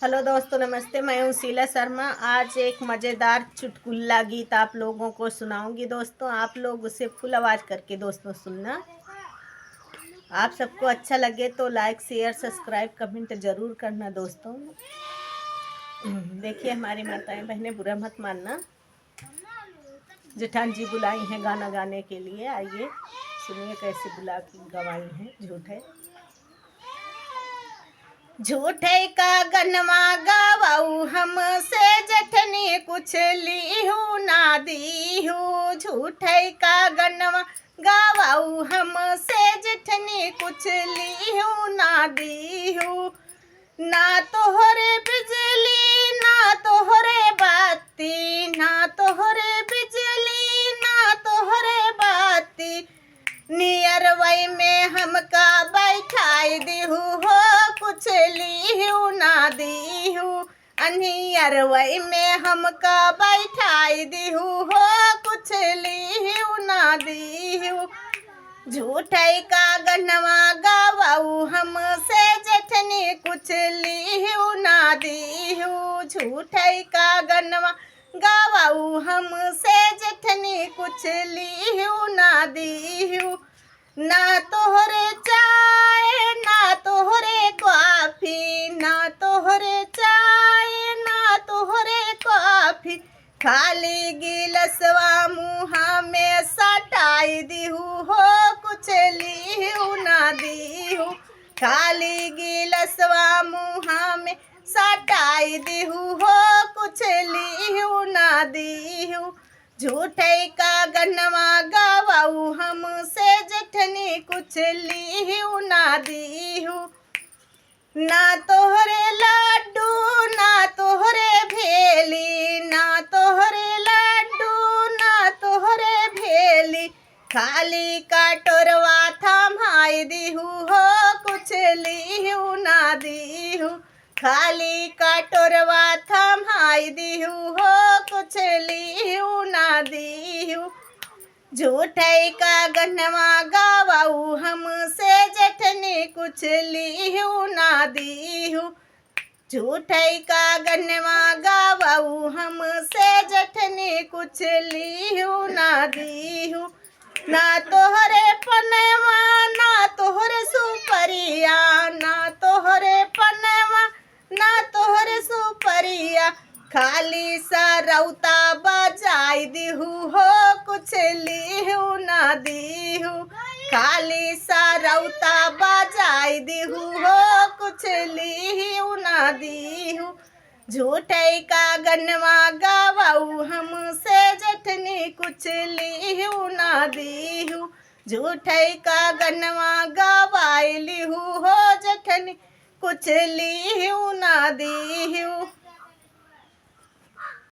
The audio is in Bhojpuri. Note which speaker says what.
Speaker 1: हेलो दोस्तों, नमस्ते। मैं हूँ शीला शर्मा। आज एक मज़ेदार चुटकुला गीत आप लोगों को सुनाऊंगी। दोस्तों, आप लोग उसे फुल आवाज़ करके दोस्तों सुनना। आप सबको अच्छा लगे तो लाइक, शेयर, सब्सक्राइब, कमेंट ज़रूर करना दोस्तों। देखिए, हमारी माताएं बहनें, बुरा मत मानना। जेठान जी बुलाई हैं गाना गाने के लिए। आइए सुनिए कैसे बुला के गवाई हैं। झूठ है, झूठे का गनमा गावाऊ हमसे जठनी कुछ लीहू ना दीहू। झूठे का गनमा गावाऊ हमसे जठनी कुछ लीहू ना दीहू। ना तोहरे बिजली ना तोहरे बाती, ना तोहरे बिजली ना तोहरे बाती। नियरवई में हमका बैठाई दीहू हो, कुछ लीहू ना दीहू। अनियरवई में हमका बैठाई दीहू हो, कुछ लीहू ना दीहू। झूठे का गनवा गावाऊ हमसे जठनी कुछ लीहू ना दीहू। झूठे का गनवा गावाऊ हमसे जठनी कुछ लीहू ना दीहू। ना तोहरे चाय ना तोहरे कॉफी, ना तोहरे चाय ना तोहरे कॉफी। खाली गिलसवा मुँह में सटाई दीहू हो, कुछ लीहू ना दीहू। खाली गिलसवा मुँह में सटाई दीहू हो, कुछ लीहू ना दीहू। झूठे का गनवा गावाऊ हमसे जठनी कुछ लीहू ना दीहू। ना तोहरे लड्डू ना तोहरे भेली, ना तोहरे लड्डू ना तोहरे भेली। खाली कटोरवा थमाई दीहू हो, कुछ लीहू ना दीहू। खाली कटोरवा थमाई दीहू हो, कुछ लीहू ना दीहू। झूठे का गनवा गावाऊ हमसे जठनी कुछ लीहू ना दीहू। झूठे का गनवा गावाऊ हमसे जठनी कुछ लीहू ना दीहू। ना तोहरे पनवा ना तोहरे सुपरिया, ना तोहरे पनवा ना तोहरे सुपरिया। खाली सा रौता बजाई दीहू हो, कुछ लीहू ना दीहू। खाली सा रौता बजाई दीहू हो, कुछ लीहू ना दीहू। झूठे का गनवा गावाऊ हमसे जठनी कुछ लीहू ना दीहू। झूठे का गनवा गवाई लीहू हो, जठनी कुछ लीहू ना दीहू।